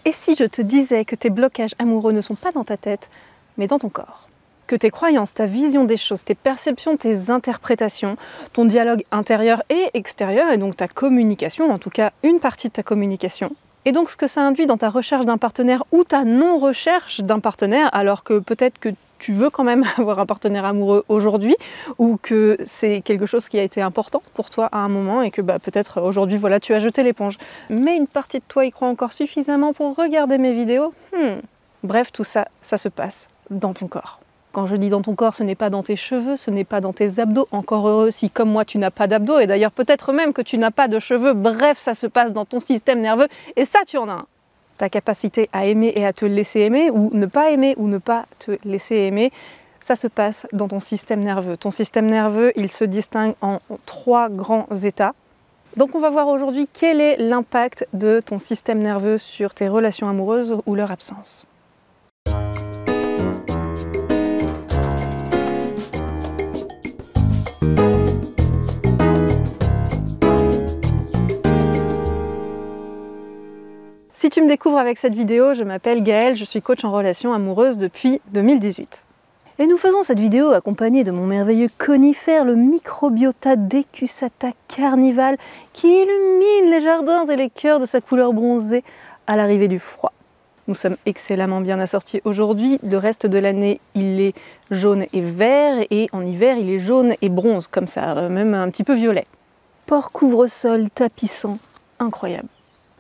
Et si je te disais que tes blocages amoureux ne sont pas dans ta tête, mais dans ton corps? Que tes croyances, ta vision des choses, tes perceptions, tes interprétations, ton dialogue intérieur et extérieur, et donc ta communication, en tout cas une partie de ta communication, et donc ce que ça induit dans ta recherche d'un partenaire ou ta non-recherche d'un partenaire, alors que peut-être que tu veux quand même avoir un partenaire amoureux aujourd'hui, ou que c'est quelque chose qui a été important pour toi à un moment et que peut-être aujourd'hui voilà, tu as jeté l'éponge. Mais une partie de toi y croit encore suffisamment pour regarder mes vidéos. Bref, tout ça, ça se passe dans ton corps. Quand je dis dans ton corps, ce n'est pas dans tes cheveux, ce n'est pas dans tes abdos, encore heureux si comme moi tu n'as pas d'abdos, et d'ailleurs peut-être même que tu n'as pas de cheveux, bref, ça se passe dans ton système nerveux, et ça tu en as un. Ta capacité à aimer et à te laisser aimer, ou ne pas te laisser aimer, ça se passe dans ton système nerveux. Ton système nerveux, il se distingue en 3 grands états. Donc on va voir aujourd'hui quel est l'impact de ton système nerveux sur tes relations amoureuses ou leur absence. Si tu me découvres avec cette vidéo, je m'appelle Gaëlle, je suis coach en relations amoureuses depuis 2018. Et nous faisons cette vidéo accompagnée de mon merveilleux conifère, le Microbiota Decussata carnival, qui illumine les jardins et les cœurs de sa couleur bronzée à l'arrivée du froid. Nous sommes excellemment bien assortis aujourd'hui, le reste de l'année il est jaune et vert, et en hiver il est jaune et bronze, comme ça, même un petit peu violet. Port couvre-sol tapissant, incroyable.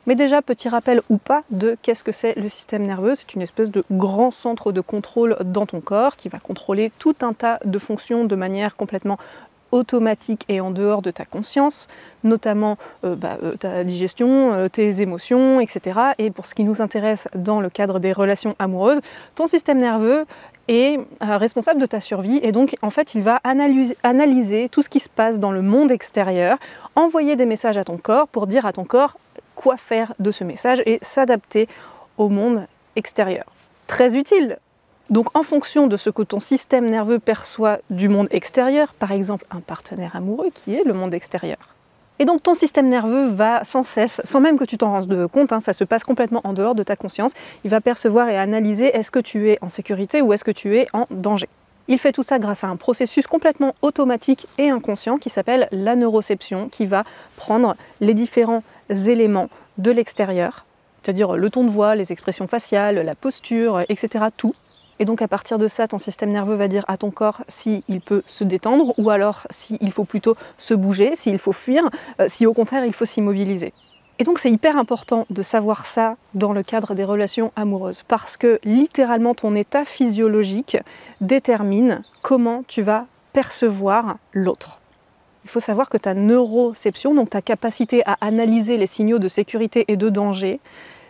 Mais déjà, petit rappel ou pas de qu'est-ce que c'est le système nerveux. C'est une espèce de grand centre de contrôle dans ton corps qui va contrôler tout un tas de fonctions de manière complètement automatique et en dehors de ta conscience, notamment ta digestion, tes émotions, etc. Et pour ce qui nous intéresse dans le cadre des relations amoureuses, ton système nerveux est responsable de ta survie, et donc en fait il va analyser tout ce qui se passe dans le monde extérieur, envoyer des messages à ton corps pour dire à ton corps quoi faire de ce message et s'adapter au monde extérieur. Très utile! Donc en fonction de ce que ton système nerveux perçoit du monde extérieur, par exemple un partenaire amoureux qui est le monde extérieur. Et donc ton système nerveux va sans cesse, sans même que tu t'en rendes compte, ça se passe complètement en dehors de ta conscience, il va percevoir et analyser est-ce que tu es en sécurité ou est-ce que tu es en danger. Il fait tout ça grâce à un processus complètement automatique et inconscient qui s'appelle la neuroception, qui va prendre les différents éléments de l'extérieur, c'est-à-dire le ton de voix, les expressions faciales, la posture, etc. tout. Et donc à partir de ça, ton système nerveux va dire à ton corps s'il peut se détendre ou alors s'il faut plutôt se bouger, s'il faut fuir, si au contraire il faut s'immobiliser. Et donc c'est hyper important de savoir ça dans le cadre des relations amoureuses parce que littéralement ton état physiologique détermine comment tu vas percevoir l'autre. Il faut savoir que ta neuroception, donc ta capacité à analyser les signaux de sécurité et de danger,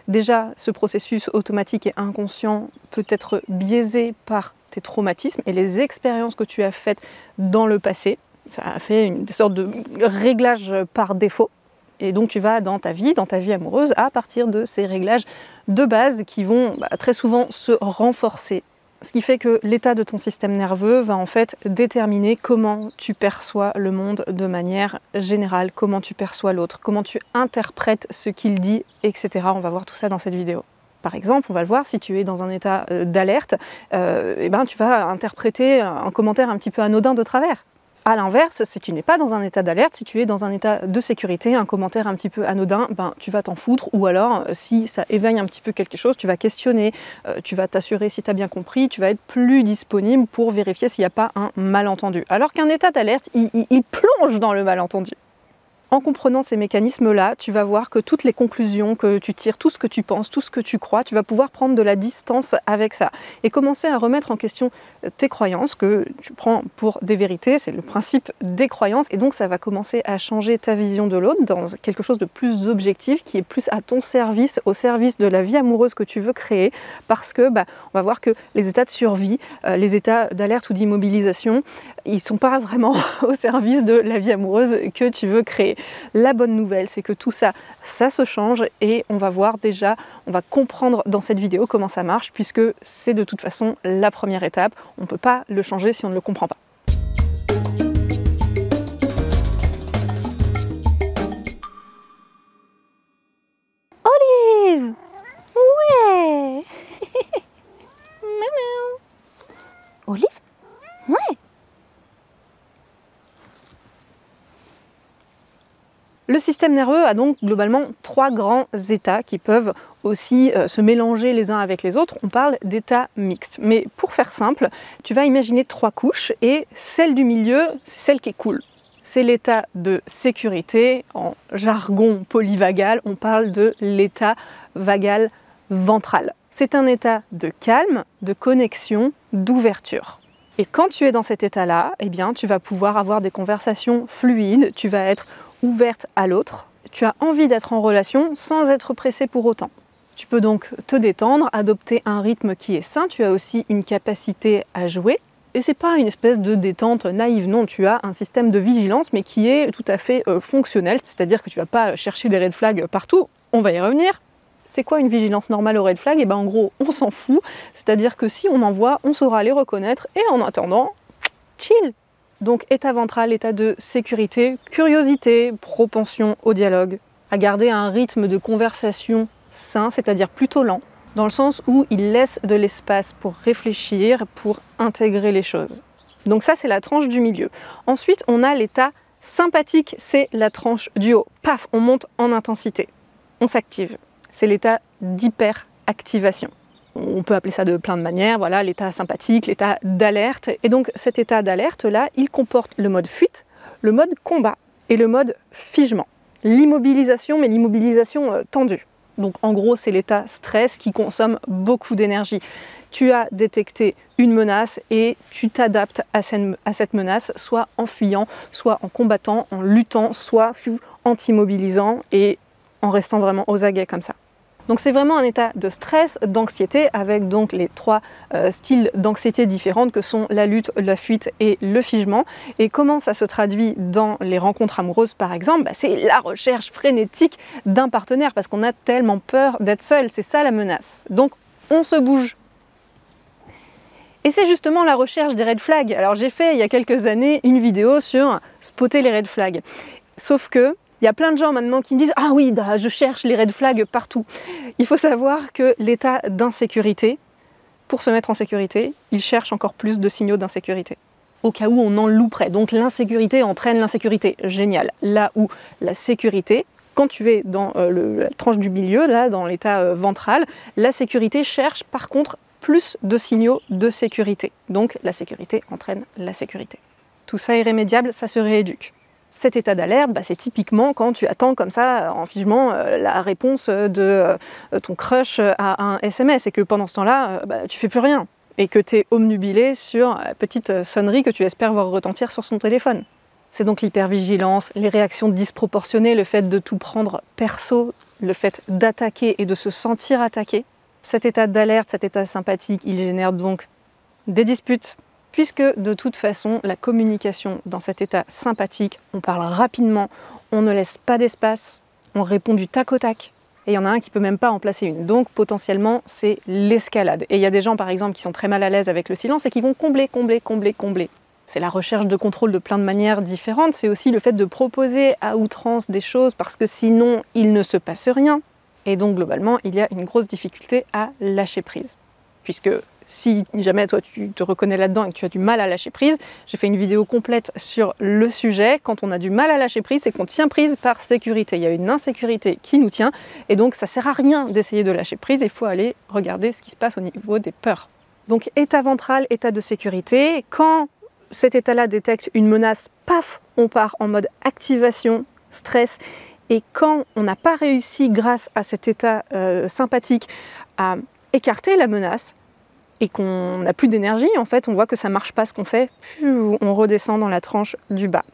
déjà ce processus automatique et inconscient peut être biaisé par tes traumatismes et les expériences que tu as faites dans le passé. Ça a fait une sorte de réglage par défaut. Et donc tu vas dans ta vie amoureuse, à partir de ces réglages de base qui vont très souvent se renforcer. Ce qui fait que l'état de ton système nerveux va en fait déterminer comment tu perçois le monde de manière générale, comment tu perçois l'autre, comment tu interprètes ce qu'il dit, etc. On va voir tout ça dans cette vidéo. Par exemple, on va le voir, si tu es dans un état d'alerte, tu vas interpréter un commentaire un petit peu anodin de travers. A l'inverse, si tu n'es pas dans un état d'alerte, si tu es dans un état de sécurité, un commentaire un petit peu anodin, tu vas t'en foutre, ou alors si ça éveille un petit peu quelque chose, tu vas questionner, tu vas t'assurer si tu as bien compris, tu vas être plus disponible pour vérifier s'il n'y a pas un malentendu. Alors qu'un état d'alerte, il plonge dans le malentendu. En comprenant ces mécanismes-là, tu vas voir que toutes les conclusions que tu tires, tout ce que tu penses, tout ce que tu crois, tu vas pouvoir prendre de la distance avec ça et commencer à remettre en question tes croyances que tu prends pour des vérités. C'est le principe des croyances et donc ça va commencer à changer ta vision de l'autre dans quelque chose de plus objectif qui est plus à ton service, au service de la vie amoureuse que tu veux créer parce que on va voir que les états de survie, les états d'alerte ou d'immobilisation, ils ne sont pas vraiment au service de la vie amoureuse que tu veux créer. La bonne nouvelle, c'est que tout ça, ça se change et on va voir déjà, on va comprendre dans cette vidéo comment ça marche puisque c'est de toute façon la première étape. On ne peut pas le changer si on ne le comprend pas. Olive! Le système nerveux a donc globalement 3 grands états qui peuvent aussi se mélanger les uns avec les autres. On parle d'états mixtes. Mais pour faire simple, tu vas imaginer 3 couches et celle du milieu, c'est celle qui est cool. C'est l'état de sécurité. En jargon polyvagal, on parle de l'état vagal ventral. C'est un état de calme, de connexion, d'ouverture. Et quand tu es dans cet état-là, eh bien, tu vas pouvoir avoir des conversations fluides, tu vas être ouverte à l'autre, tu as envie d'être en relation sans être pressé pour autant. Tu peux donc te détendre, adopter un rythme qui est sain, tu as aussi une capacité à jouer. Et c'est pas une espèce de détente naïve, non, tu as un système de vigilance mais qui est tout à fait fonctionnel, c'est-à-dire que tu vas pas chercher des red flags partout, on va y revenir. C'est quoi une vigilance normale aux red flags? Et ben en gros, on s'en fout, c'est-à-dire que si on en voit, on saura les reconnaître et en attendant, chill. Donc état ventral, état de sécurité, curiosité, propension au dialogue, à garder un rythme de conversation sain, c'est-à-dire plutôt lent, dans le sens où il laisse de l'espace pour réfléchir, pour intégrer les choses. Donc ça, c'est la tranche du milieu. Ensuite, on a l'état sympathique, c'est la tranche du haut. Paf, on monte en intensité, on s'active. C'est l'état d'hyperactivation. On peut appeler ça de plein de manières, voilà, l'état sympathique, l'état d'alerte. Et donc cet état d'alerte-là, il comporte le mode fuite, le mode combat et le mode figement. L'immobilisation, mais l'immobilisation tendue. Donc en gros, c'est l'état stress qui consomme beaucoup d'énergie. Tu as détecté une menace et tu t'adaptes à cette menace, soit en fuyant, soit en combattant, en luttant, soit en t'immobilisant et en restant vraiment aux aguets comme ça. Donc c'est vraiment un état de stress, d'anxiété, avec donc les 3 styles d'anxiété différentes que sont la lutte, la fuite et le figement. Et comment ça se traduit dans les rencontres amoureuses par exemple? C'est la recherche frénétique d'un partenaire parce qu'on a tellement peur d'être seul, c'est ça la menace. Donc on se bouge. Et c'est justement la recherche des red flags. Alors j'ai fait il y a quelques années une vidéo sur spotter les red flags. Sauf que il y a plein de gens maintenant qui me disent « Ah oui, je cherche les red flags partout ». Il faut savoir que l'état d'insécurité, pour se mettre en sécurité, il cherche encore plus de signaux d'insécurité. Au cas où on en louperait. Donc l'insécurité entraîne l'insécurité. Génial. Là où la sécurité, quand tu es dans la tranche du milieu, là, dans l'état ventral, la sécurité cherche par contre plus de signaux de sécurité. Donc la sécurité entraîne la sécurité. Tout ça est irrémédiable, ça se rééduque. Cet état d'alerte, c'est typiquement quand tu attends comme ça, en figement, la réponse de ton crush à un SMS et que pendant ce temps-là, tu fais plus rien et que tu es obnubilé sur la petite sonnerie que tu espères voir retentir sur son téléphone. C'est donc l'hypervigilance, les réactions disproportionnées, le fait de tout prendre perso, le fait d'attaquer et de se sentir attaqué. Cet état d'alerte, cet état sympathique, il génère donc des disputes, puisque de toute façon, la communication dans cet état sympathique, on parle rapidement, on ne laisse pas d'espace, on répond du tac au tac. Et il y en a un qui ne peut même pas en placer une. Donc potentiellement, c'est l'escalade. Et il y a des gens, par exemple, qui sont très mal à l'aise avec le silence et qui vont combler. C'est la recherche de contrôle de plein de manières différentes. C'est aussi le fait de proposer à outrance des choses parce que sinon, il ne se passe rien. Et donc globalement, il y a une grosse difficulté à lâcher prise. Puisque si jamais toi tu te reconnais là-dedans et que tu as du mal à lâcher prise, j'ai fait une vidéo complète sur le sujet. Quand on a du mal à lâcher prise, c'est qu'on tient prise par sécurité. Il y a une insécurité qui nous tient et donc ça sert à rien d'essayer de lâcher prise. Il faut aller regarder ce qui se passe au niveau des peurs. Donc état ventral, état de sécurité. Quand cet état-là détecte une menace, paf, on part en mode activation, stress. Et quand on n'a pas réussi, grâce à cet état sympathique, à écarter la menace, et qu'on n'a plus d'énergie, en fait, on voit que ça ne marche pas ce qu'on fait, on redescend dans la tranche du bas.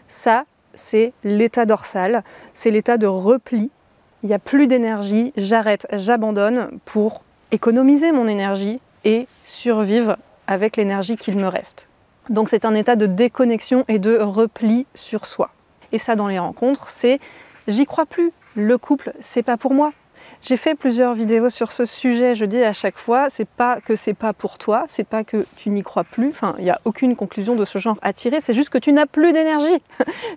Ça, c'est l'état dorsal, c'est l'état de repli. Il n'y a plus d'énergie, j'arrête, j'abandonne pour économiser mon énergie et survivre avec l'énergie qu'il me reste. Donc c'est un état de déconnexion et de repli sur soi. Et ça, dans les rencontres, c'est « j'y crois plus, le couple, c'est pas pour moi ». J'ai fait plusieurs vidéos sur ce sujet, je dis à chaque fois, c'est pas que c'est pas pour toi, c'est pas que tu n'y crois plus, enfin, il n'y a aucune conclusion de ce genre à tirer, c'est juste que tu n'as plus d'énergie.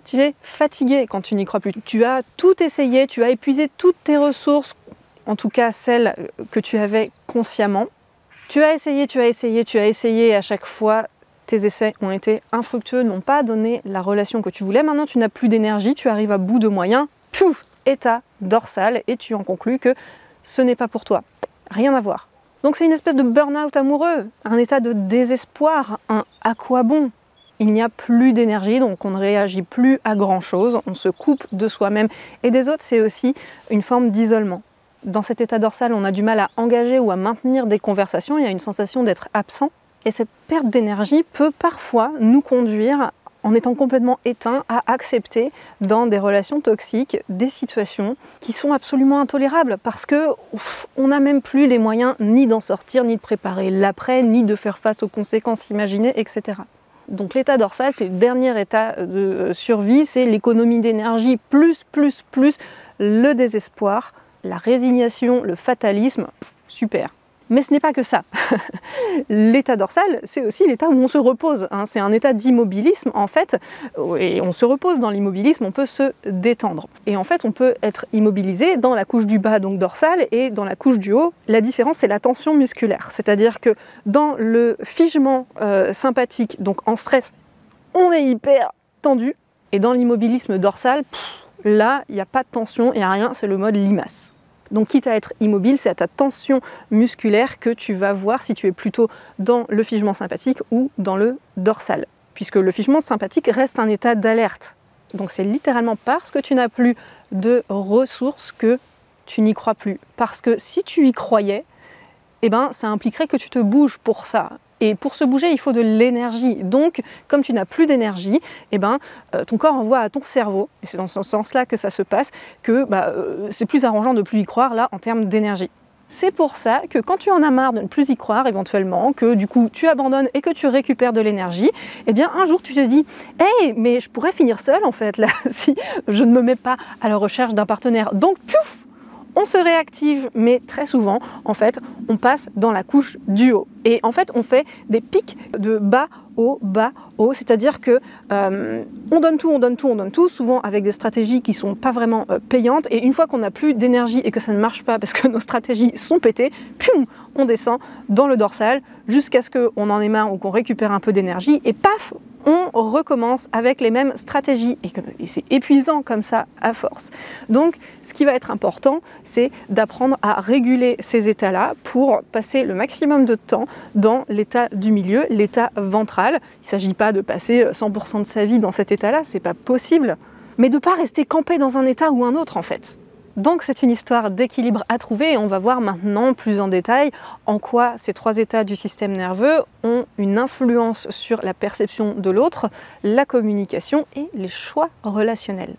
Tu es fatigué quand tu n'y crois plus. Tu as tout essayé, tu as épuisé toutes tes ressources, en tout cas celles que tu avais consciemment. Tu as essayé, et à chaque fois, tes essais ont été infructueux, n'ont pas donné la relation que tu voulais. Maintenant, tu n'as plus d'énergie, tu arrives à bout de moyens, pouf, état dorsal, et tu en conclus que ce n'est pas pour toi. Rien à voir. Donc c'est une espèce de burn-out amoureux, un état de désespoir, un à quoi bon? Il n'y a plus d'énergie, donc on ne réagit plus à grand-chose, on se coupe de soi-même et des autres, c'est aussi une forme d'isolement. Dans cet état dorsal, on a du mal à engager ou à maintenir des conversations, il y a une sensation d'être absent. Et cette perte d'énergie peut parfois nous conduire, en étant complètement éteint, à accepter dans des relations toxiques des situations qui sont absolument intolérables parce que on n'a même plus les moyens ni d'en sortir, ni de préparer l'après, ni de faire face aux conséquences imaginées, etc. Donc l'état dorsal, c'est le dernier état de survie, c'est l'économie d'énergie plus le désespoir, la résignation, le fatalisme, super. Mais ce n'est pas que ça. L'état dorsal, c'est aussi l'état où on se repose. C'est un état d'immobilisme en fait, et on se repose dans l'immobilisme, on peut se détendre. Et en fait, on peut être immobilisé dans la couche du bas, donc dorsale, et dans la couche du haut. La différence, c'est la tension musculaire. C'est-à-dire que dans le figement sympathique, donc en stress, on est hyper tendu. Et dans l'immobilisme dorsal, là, il n'y a pas de tension, il n'y a rien, c'est le mode limace. Donc quitte à être immobile, c'est à ta tension musculaire que tu vas voir si tu es plutôt dans le figement sympathique ou dans le dorsal. Puisque le figement sympathique reste un état d'alerte. Donc c'est littéralement parce que tu n'as plus de ressources que tu n'y crois plus. Parce que si tu y croyais, eh ben, ça impliquerait que tu te bouges pour ça. Et pour se bouger, il faut de l'énergie. Donc, comme tu n'as plus d'énergie, eh ben, ton corps envoie à ton cerveau, et c'est dans ce sens-là que ça se passe, que c'est plus arrangeant de ne plus y croire là en termes d'énergie. C'est pour ça que quand tu en as marre de ne plus y croire éventuellement, que du coup tu abandonnes et que tu récupères de l'énergie, eh bien un jour tu te dis « Hey, mais je pourrais finir seule en fait là, si je ne me mets pas à la recherche d'un partenaire. » Donc, pouf, on se réactive, mais très souvent, en fait, on passe dans la couche du haut. Et en fait, on fait des pics de bas, haut, c'est-à-dire que on donne tout, souvent avec des stratégies qui ne sont pas vraiment payantes. Et une fois qu'on n'a plus d'énergie et que ça ne marche pas parce que nos stratégies sont pétées, pium, on descend dans le dorsal jusqu'à ce qu'on en ait marre ou qu'on récupère un peu d'énergie. Et paf, on recommence avec les mêmes stratégies. Et c'est épuisant comme ça à force. Donc, ce qui va être important, c'est d'apprendre à réguler ces états-là pour passer le maximum de temps dans l'état du milieu, l'état ventral. Il ne s'agit pas de passer 100% de sa vie dans cet état-là, c'est pas possible. Mais de ne pas rester campé dans un état ou un autre en fait. Donc c'est une histoire d'équilibre à trouver et on va voir maintenant plus en détail en quoi ces trois états du système nerveux ont une influence sur la perception de l'autre, la communication et les choix relationnels.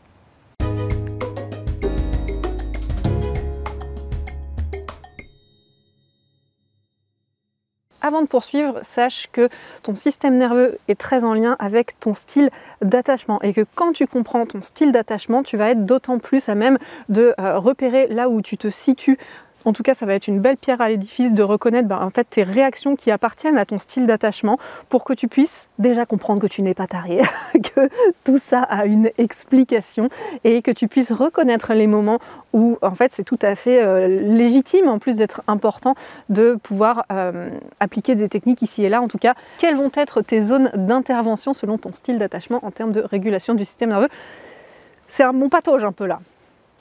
Avant de poursuivre, sache que ton système nerveux est très en lien avec ton style d'attachement et que quand tu comprends ton style d'attachement, tu vas être d'autant plus à même de repérer là où tu te situes. En tout cas, ça va être une belle pierre à l'édifice de reconnaître en fait, tes réactions qui appartiennent à ton style d'attachement pour que tu puisses déjà comprendre que tu n'es pas taré, que tout ça a une explication et que tu puisses reconnaître les moments où en fait, c'est tout à fait légitime, en plus d'être important, de pouvoir appliquer des techniques ici et là. En tout cas, quelles vont être tes zones d'intervention selon ton style d'attachement en termes de régulation du système nerveux? C'est un bon patauge un peu là.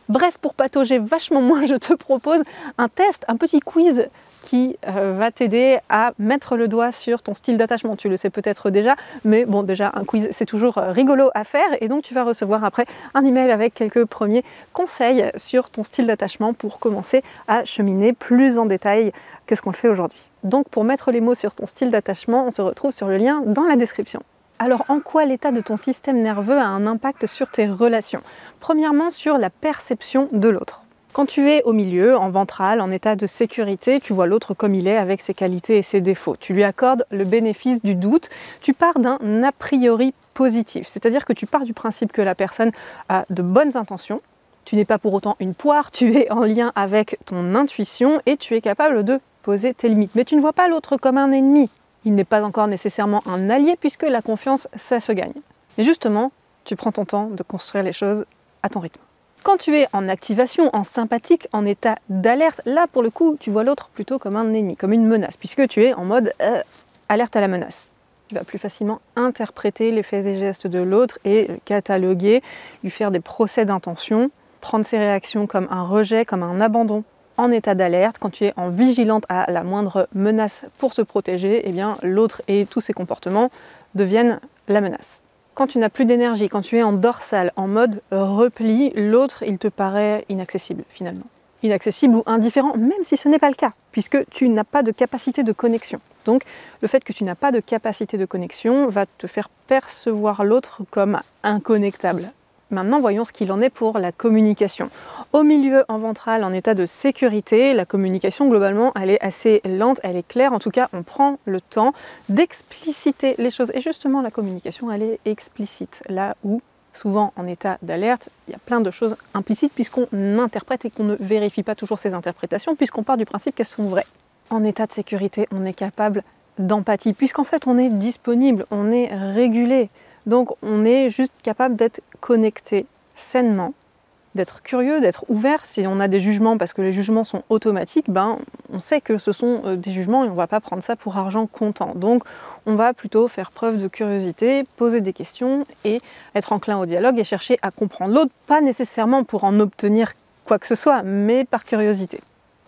Bref, pour patauger vachement moins, je te propose un test, un petit quiz qui va t'aider à mettre le doigt sur ton style d'attachement. Tu le sais peut-être déjà, mais bon, déjà un quiz c'est toujours rigolo à faire et donc tu vas recevoir après un email avec quelques premiers conseils sur ton style d'attachement pour commencer à cheminer plus en détail que ce qu'on le fait aujourd'hui. Donc pour mettre les mots sur ton style d'attachement, on se retrouve sur le lien dans la description. Alors, en quoi l'état de ton système nerveux a un impact sur tes relations? Premièrement, sur la perception de l'autre. Quand tu es au milieu, en ventral, en état de sécurité, tu vois l'autre comme il est, avec ses qualités et ses défauts. Tu lui accordes le bénéfice du doute. Tu pars d'un a priori positif, c'est-à-dire que tu pars du principe que la personne a de bonnes intentions. Tu n'es pas pour autant une poire, tu es en lien avec ton intuition et tu es capable de poser tes limites. Mais tu ne vois pas l'autre comme un ennemi. Il n'est pas encore nécessairement un allié puisque la confiance, ça se gagne. Mais justement, tu prends ton temps de construire les choses à ton rythme. Quand tu es en activation, en sympathique, en état d'alerte, là pour le coup, tu vois l'autre plutôt comme un ennemi, comme une menace, puisque tu es en mode alerte à la menace. Tu vas plus facilement interpréter les faits et gestes de l'autre et cataloguer, lui faire des procès d'intention. prendre ses réactions comme un rejet, comme un abandon. En état d'alerte, quand tu es en vigilante à la moindre menace pour se protéger, eh bien l'autre et tous ses comportements deviennent la menace. Quand tu n'as plus d'énergie, quand tu es en dorsale, en mode repli, l'autre, il te paraît inaccessible finalement. Inaccessible ou indifférent, même si ce n'est pas le cas, puisque tu n'as pas de capacité de connexion. Donc le fait que tu n'as pas de capacité de connexion va te faire percevoir l'autre comme inconnectable. Maintenant, voyons ce qu'il en est pour la communication. Au milieu, en ventral, en état de sécurité, la communication, globalement, elle est assez lente, elle est claire. En tout cas, on prend le temps d'expliciter les choses. Et justement, la communication, elle est explicite. Là où, souvent, en état d'alerte, il y a plein de choses implicites puisqu'on interprète et qu'on ne vérifie pas toujours ces interprétations, puisqu'on part du principe qu'elles sont vraies. En état de sécurité, on est capable d'empathie, puisqu'en fait, on est disponible, on est régulé. Donc on est juste capable d'être connecté sainement, d'être curieux, d'être ouvert. Si on a des jugements, parce que les jugements sont automatiques, on sait que ce sont des jugements et on ne va pas prendre ça pour argent comptant. Donc on va plutôt faire preuve de curiosité, poser des questions et être enclin au dialogue et chercher à comprendre l'autre, pas nécessairement pour en obtenir quoi que ce soit, mais par curiosité.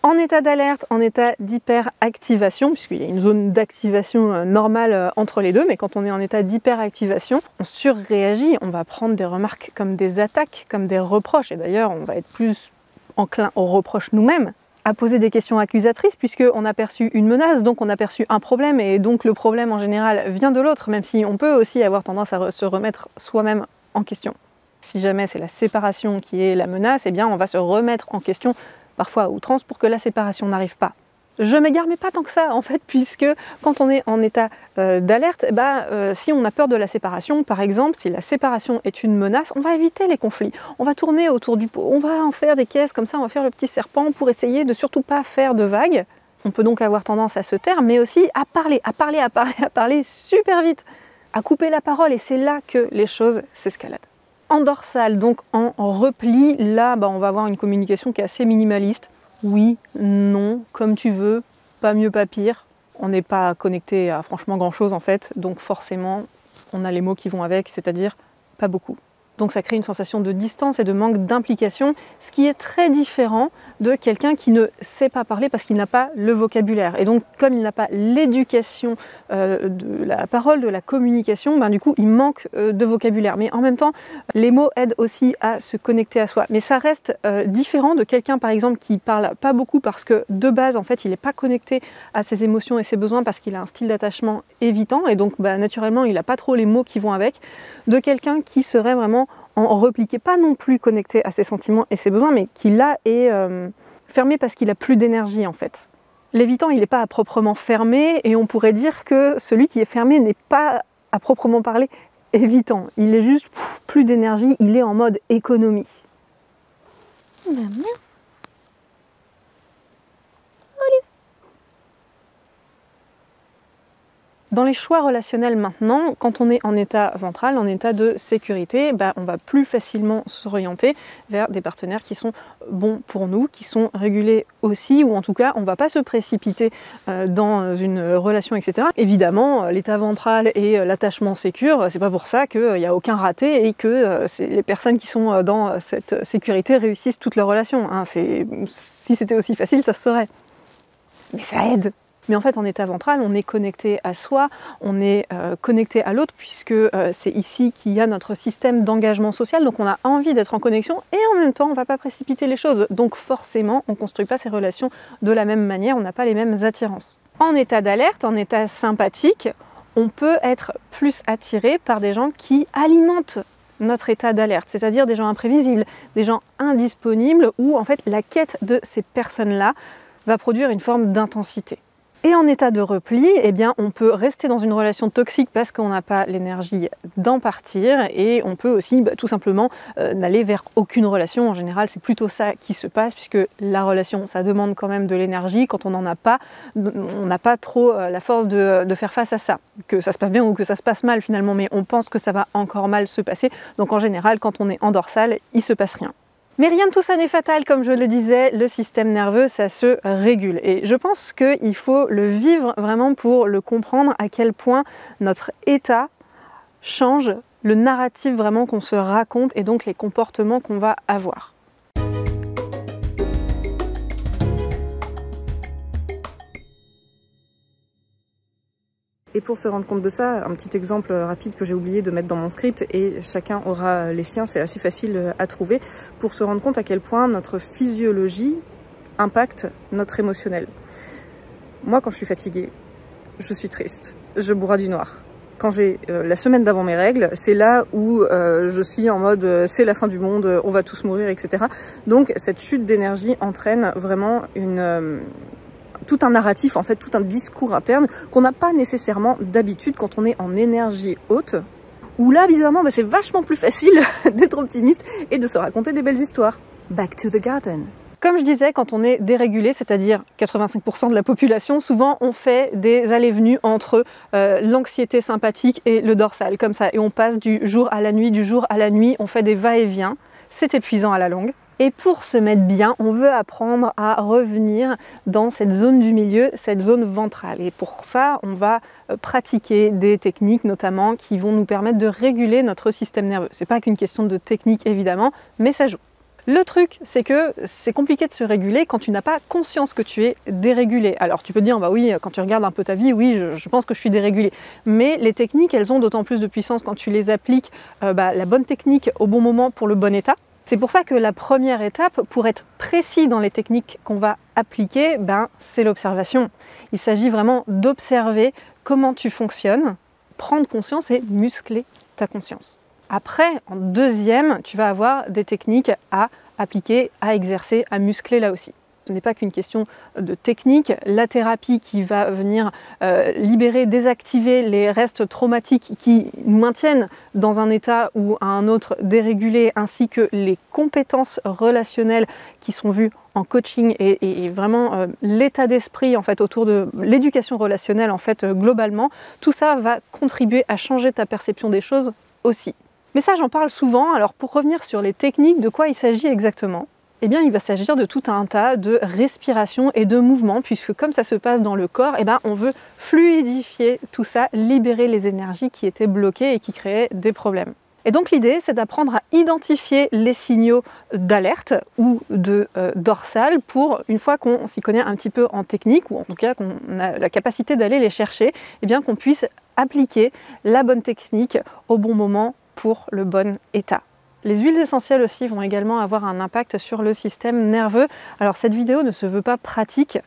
En état d'alerte, en état d'hyperactivation, puisqu'il y a une zone d'activation normale entre les deux, mais quand on est en état d'hyperactivation, on surréagit, on va prendre des remarques comme des attaques, comme des reproches, et d'ailleurs on va être plus enclin aux reproches nous-mêmes, à poser des questions accusatrices, puisqu'on a perçu une menace, donc on a perçu un problème, et donc le problème en général vient de l'autre, même si on peut aussi avoir tendance à se remettre soi-même en question. Si jamais c'est la séparation qui est la menace, eh bien on va se remettre en question parfois à outrance, pour que la séparation n'arrive pas. Je m'égare, mais pas tant que ça, en fait, puisque quand on est en état d'alerte, si on a peur de la séparation, par exemple, si la séparation est une menace, on va éviter les conflits. On va tourner autour du pot, on va en faire des caisses comme ça, on va faire le petit serpent pour essayer de surtout pas faire de vagues. On peut donc avoir tendance à se taire, mais aussi à parler super vite, à couper la parole, et c'est là que les choses s'escaladent. En dorsale, donc en repli, là on va avoir une communication qui est assez minimaliste. Oui, non, comme tu veux, pas mieux, pas pire. On n'est pas connecté à franchement grand chose en fait, donc forcément on a les mots qui vont avec, c'est-à-dire pas beaucoup. Donc ça crée une sensation de distance et de manque d'implication, ce qui est très différent de quelqu'un qui ne sait pas parler parce qu'il n'a pas le vocabulaire. Et donc comme il n'a pas l'éducation de la parole, de la communication, du coup il manque de vocabulaire. Mais en même temps, les mots aident aussi à se connecter à soi. Mais ça reste différent de quelqu'un par exemple qui parle pas beaucoup parce que de base en fait il n'est pas connecté à ses émotions et ses besoins parce qu'il a un style d'attachement évitant et donc naturellement il n'a pas trop les mots qui vont avec, de quelqu'un qui serait vraiment en repli, qui n'est pas non plus connecté à ses sentiments et ses besoins, mais qui là est fermé parce qu'il n'a plus d'énergie en fait. L'évitant, il n'est pas à proprement fermé, et on pourrait dire que celui qui est fermé n'est pas à proprement parler évitant. Il est juste plus d'énergie, il est en mode économie. Dans les choix relationnels maintenant, quand on est en état ventral, en état de sécurité, on va plus facilement s'orienter vers des partenaires qui sont bons pour nous, qui sont régulés aussi, ou en tout cas on ne va pas se précipiter dans une relation, etc. Évidemment, l'état ventral et l'attachement sécure, c'est pas pour ça qu'il n'y a aucun raté et que les personnes qui sont dans cette sécurité réussissent toutes leurs relations. Si c'était aussi facile, ça se saurait. Mais ça aide. Mais en fait, en état ventral, on est connecté à soi, on est connecté à l'autre, puisque c'est ici qu'il y a notre système d'engagement social. Donc on a envie d'être en connexion et en même temps, on ne va pas précipiter les choses. Donc forcément, on ne construit pas ces relations de la même manière, on n'a pas les mêmes attirances. En état d'alerte, en état sympathique, on peut être plus attiré par des gens qui alimentent notre état d'alerte, c'est-à-dire des gens imprévisibles, des gens indisponibles, où en fait la quête de ces personnes-là va produire une forme d'intensité. Et en état de repli, on peut rester dans une relation toxique parce qu'on n'a pas l'énergie d'en partir, et on peut aussi tout simplement n'aller vers aucune relation. En général, c'est plutôt ça qui se passe, puisque la relation, ça demande quand même de l'énergie. Quand on n'en a pas, on n'a pas trop la force de faire face à ça. Que ça se passe bien ou que ça se passe mal finalement, mais on pense que ça va encore mal se passer. Donc en général, quand on est en dorsale, il ne se passe rien. Mais rien de tout ça n'est fatal, comme je le disais, le système nerveux, ça se régule. Et je pense qu'il faut le vivre vraiment pour le comprendre, à quel point notre état change le narratif vraiment qu'on se raconte et donc les comportements qu'on va avoir. Et pour se rendre compte de ça, un petit exemple rapide que j'ai oublié de mettre dans mon script, et chacun aura les siens, c'est assez facile à trouver, pour se rendre compte à quel point notre physiologie impacte notre émotionnel. Moi, quand je suis fatiguée, je suis triste, je bourra du noir. Quand j'ai la semaine d'avant mes règles, c'est là où je suis en mode c'est la fin du monde, on va tous mourir, etc. Donc cette chute d'énergie entraîne vraiment tout un narratif, en fait, tout un discours interne qu'on n'a pas nécessairement d'habitude quand on est en énergie haute. Où là, bizarrement, c'est vachement plus facile d'être optimiste et de se raconter des belles histoires. Back to the garden. Comme je disais, quand on est dérégulé, c'est-à-dire 85% de la population, souvent on fait des allées-venues entre l'anxiété sympathique et le dorsal, comme ça. Et on passe du jour à la nuit, on fait des va-et-vient. C'est épuisant à la longue. Et pour se mettre bien, on veut apprendre à revenir dans cette zone du milieu, cette zone ventrale. Et pour ça, on va pratiquer des techniques notamment qui vont nous permettre de réguler notre système nerveux. C'est pas qu'une question de technique évidemment, mais ça joue. Le truc, c'est que c'est compliqué de se réguler quand tu n'as pas conscience que tu es dérégulé. Alors tu peux te dire, bah oui, quand tu regardes un peu ta vie, oui, je pense que je suis dérégulé. Mais les techniques, elles ont d'autant plus de puissance quand tu les appliques la bonne technique au bon moment pour le bon état. C'est pour ça que la première étape, pour être précis dans les techniques qu'on va appliquer, c'est l'observation. Il s'agit vraiment d'observer comment tu fonctionnes, prendre conscience et muscler ta conscience. Après, en deuxième, tu vas avoir des techniques à appliquer, à exercer, à muscler là aussi. Ce n'est pas qu'une question de technique. La thérapie qui va venir libérer, désactiver les restes traumatiques qui nous maintiennent dans un état ou à un autre dérégulé, ainsi que les compétences relationnelles qui sont vues en coaching et vraiment l'état d'esprit en fait autour de l'éducation relationnelle en fait globalement, tout ça va contribuer à changer ta perception des choses aussi. Mais ça, j'en parle souvent. Alors pour revenir sur les techniques, de quoi il s'agit exactement ? Eh bien, il va s'agir de tout un tas de respiration et de mouvements, puisque comme ça se passe dans le corps, on veut fluidifier tout ça, libérer les énergies qui étaient bloquées et qui créaient des problèmes. Et donc l'idée, c'est d'apprendre à identifier les signaux d'alerte ou de dorsale pour, une fois qu'on s'y connaît un petit peu en technique, ou en tout cas qu'on a la capacité d'aller les chercher, qu'on puisse appliquer la bonne technique au bon moment pour le bon état. Les huiles essentielles aussi vont également avoir un impact sur le système nerveux. Alors cette vidéo ne se veut pas pratique.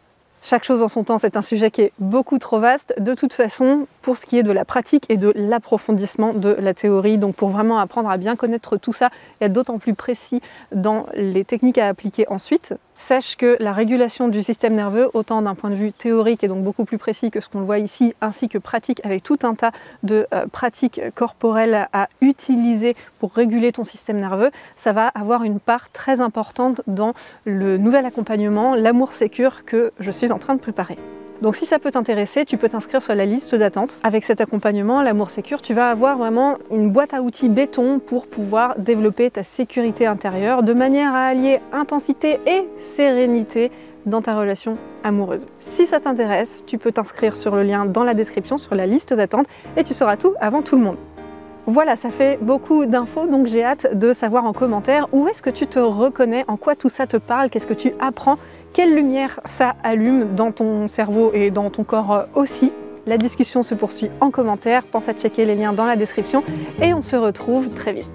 Chaque chose en son temps, c'est un sujet qui est beaucoup trop vaste. De toute façon, pour ce qui est de la pratique et de l'approfondissement de la théorie, donc pour vraiment apprendre à bien connaître tout ça et être d'autant plus précis dans les techniques à appliquer ensuite, sache que la régulation du système nerveux, autant d'un point de vue théorique et donc beaucoup plus précis que ce qu'on voit ici, ainsi que pratique avec tout un tas de pratiques corporelles à utiliser pour réguler ton système nerveux, ça va avoir une part très importante dans le nouvel accompagnement, l'amour sécure que je suis en train de préparer. Donc si ça peut t'intéresser, tu peux t'inscrire sur la liste d'attente. Avec cet accompagnement, l'amour sécure, tu vas avoir vraiment une boîte à outils béton pour pouvoir développer ta sécurité intérieure de manière à allier intensité et sérénité dans ta relation amoureuse. Si ça t'intéresse, tu peux t'inscrire sur le lien dans la description, sur la liste d'attente, et tu sauras tout avant tout le monde. Voilà, ça fait beaucoup d'infos, donc j'ai hâte de savoir en commentaire où est-ce que tu te reconnais, en quoi tout ça te parle, qu'est-ce que tu apprends, quelle lumière ça allume dans ton cerveau et dans ton corps aussi. La discussion se poursuit en commentaire, pense à checker les liens dans la description et on se retrouve très vite.